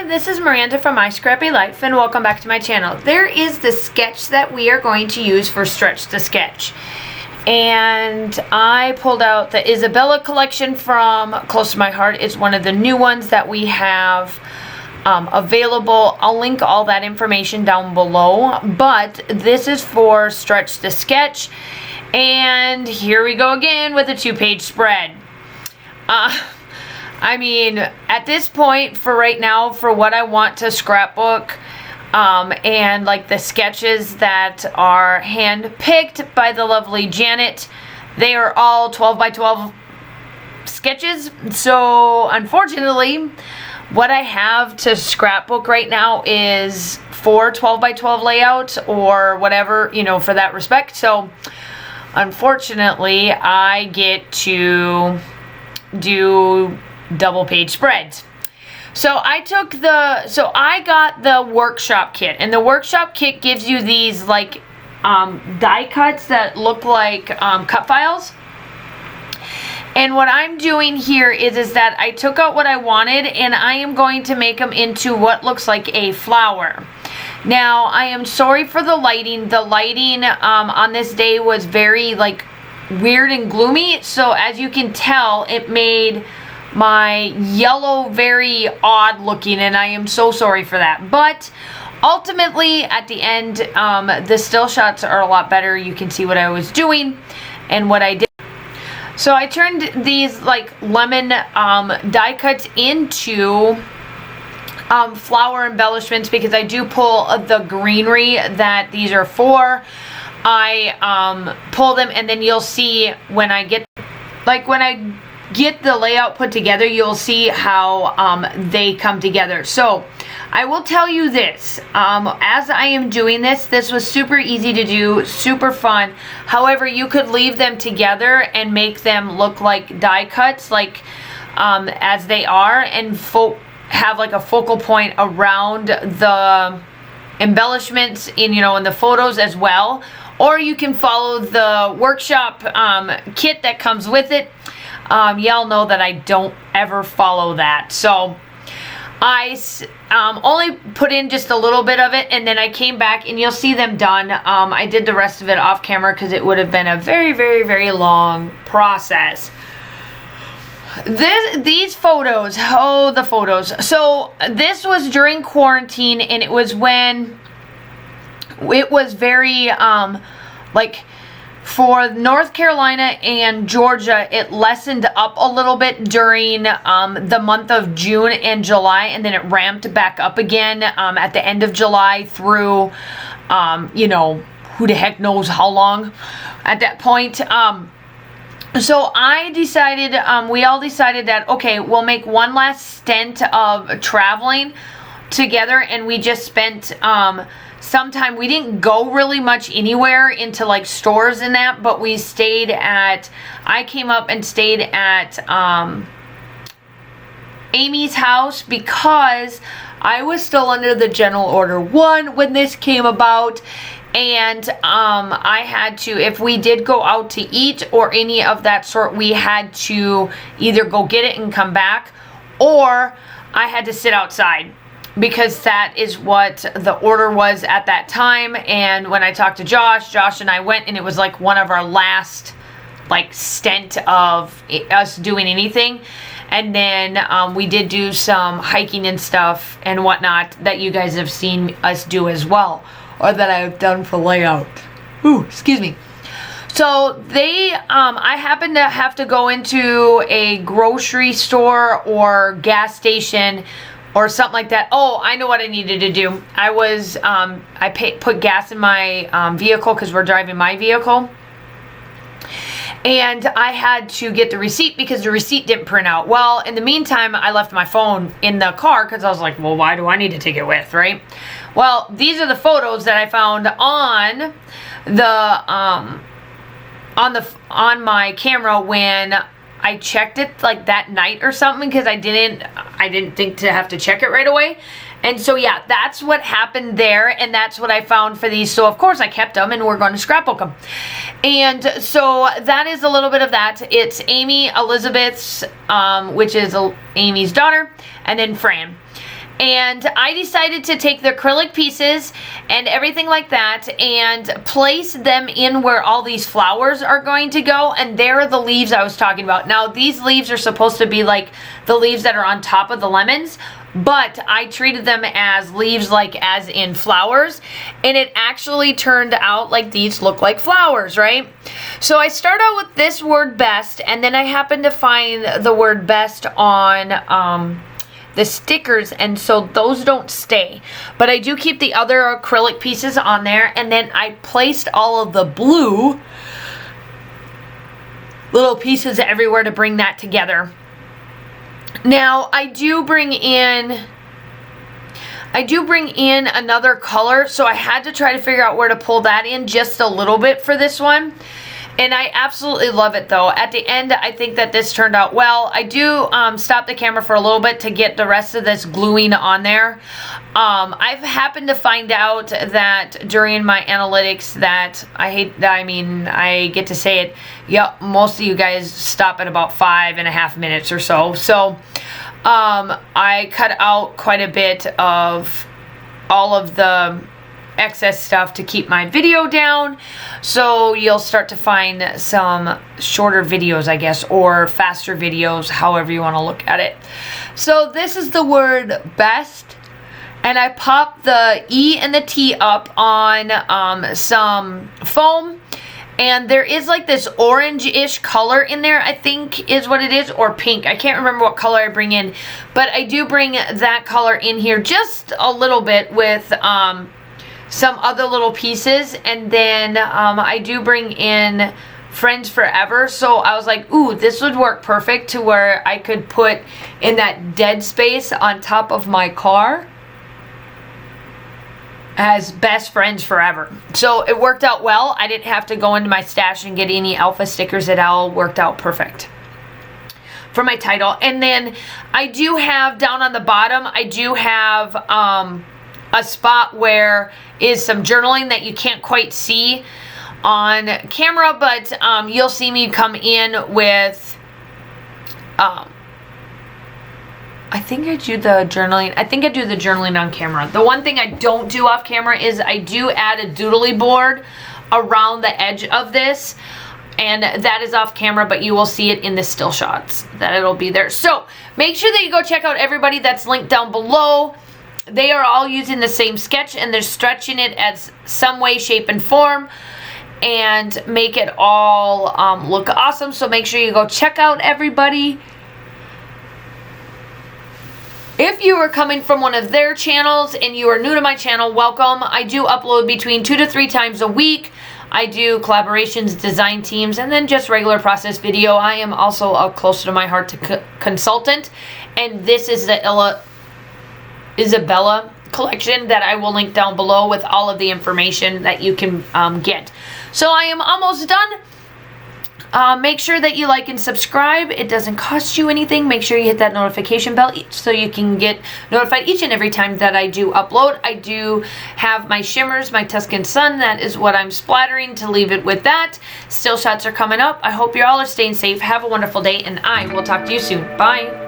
this is Miranda from My Scrappy Life, and welcome back to my channel. There is the sketch that we are going to use for Stretch the Sketch. And I pulled out the Isabella collection from Close to My Heart. It's one of the new ones that we have available. I'll link all that information down below. But this is for Stretch the Sketch. And here we go again with a 2-page spread. I mean, at this point, for right now, for what I want to scrapbook, and like the sketches that are hand-picked by the lovely Janet, they are all 12 by 12 sketches. So, unfortunately, what I have to scrapbook right now is 4 12 by 12 layouts or whatever, you know, for that respect. So, unfortunately, I get to do double page spreads. So I got the workshop kit, and the workshop kit gives you these like die cuts that look like cut files. And what I'm doing here is that I took out what I wanted and I am going to make them into what looks like a flower. Now, I am sorry for the lighting. The lighting on this day was very like weird and gloomy, so as you can tell, it made my yellow very odd looking, and I am so sorry for that. But ultimately, at the end, the still shots are a lot better. You can see what I was doing and what I did. So I turned these like lemon die cuts into flower embellishments because I do pull the greenery that these are for. I pull them, and then you'll see when I get the layout put together, you'll see how they come together. So I will tell you this, as I am doing this was super easy to do, super fun. However, you could leave them together and make them look like die cuts, like as they are, and have like a focal point around the embellishments in the photos as well. Or you can follow the workshop kit that comes with it. Y'all know that I don't ever follow that. So I only put in just a little bit of it, and then I came back and you'll see them done. I did the rest of it off camera because it would have been a very, very, very long process. These photos, oh, the photos. So this was during quarantine, and it was when it was very, like, for North Carolina and Georgia, it lessened up a little bit during the month of June and July, and then it ramped back up again at the end of July through, who the heck knows how long at that point. So I decided, we all decided that, okay, we'll make one last stint of traveling together, and we just spent sometime. We didn't go really much anywhere into like stores and that, but we stayed at, I came up and stayed at Amy's house because I was still under the General Order 1 when this came about. And I had to, if we did go out to eat or any of that sort, we had to either go get it and come back, or I had to sit outside, because that is what the order was at that time. And when I talked to Josh and I went, and it was like one of our last like stint of us doing anything. And then we did do some hiking and stuff and whatnot that you guys have seen us do as well, or that I've done for layout. Ooh, excuse me. So I happened to have to go into a grocery store or gas station or something like that. Oh, I know what I needed to do. I was, put gas in my vehicle because we're driving my vehicle. And I had to get the receipt because the receipt didn't print out. Well, in the meantime, I left my phone in the car because I was like, well, why do I need to take it with, right? Well, these are the photos that I found on the on my camera when I checked it like that night or something, because I didn't think to have to check it right away. And so yeah, that's what happened there, and that's what I found for these. So of course I kept them, and we're going to scrapbook them. And so that is a little bit of that. It's Amy Elizabeth's, which is Amy's daughter, and then Fran. And I decided to take the acrylic pieces and everything like that and place them in where all these flowers are going to go. And there are the leaves I was talking about. Now, these leaves are supposed to be like the leaves that are on top of the lemons, but I treated them as leaves, like as in flowers, and it actually turned out like these look like flowers, right? So I start out with this word best, and then I happen to find the word best on the stickers, and so those don't stay, but I do keep the other acrylic pieces on there. And then I placed all of the blue little pieces everywhere to bring that together. Now I do bring in another color, so I had to try to figure out where to pull that in just a little bit for this one. And I absolutely love it though. At the end, I think that this turned out well. I do stop the camera for a little bit to get the rest of this gluing on there. I've happened to find out that during my analytics that I get to say it, yep, most of you guys stop at about 5.5 minutes or so. So I cut out quite a bit of all of the excess stuff to keep my video down, so you'll start to find some shorter videos, I guess, or faster videos, however you want to look at it. So this is the word best, and I popped the E and the T up on some foam, and there is like this orange-ish color in there, I think is what it is, or pink. I can't remember what color I bring in, but I do bring that color in here just a little bit with some other little pieces. And then I do bring in Friends Forever, so I was like, ooh, this would work perfect to where I could put in that dead space on top of my car as Best Friends Forever. So it worked out well. I didn't have to go into my stash and get any alpha stickers. It all worked out perfect for my title. And then I do have down on the bottom, I do have a spot where is some journaling that you can't quite see on camera, but you'll see me come in with I think I do the journaling on camera. The one thing I don't do off camera is I do add a doodly board around the edge of this, and that is off camera, but you will see it in the still shots that it'll be there. So make sure that you go check out everybody that's linked down below. They are all using the same sketch, and they're stretching it as some way, shape, and form, and make it all look awesome. So make sure you go check out everybody. If you are coming from one of their channels and you are new to my channel, welcome. I do upload between 2 to 3 times a week. I do collaborations, design teams, and then just regular process video. I am also a close to my heart to consultant, and this is the Isabella collection that I will link down below with all of the information that you can get. So I am almost done. Make sure that you like and subscribe. It doesn't cost you anything. Make sure you hit that notification bell so you can get notified each and every time that I do upload. I do have my shimmers, my Tuscan Sun. That is what I'm splattering to leave it with that. Still shots are coming up. I hope you all are staying safe. Have a wonderful day, and I will talk to you soon. Bye.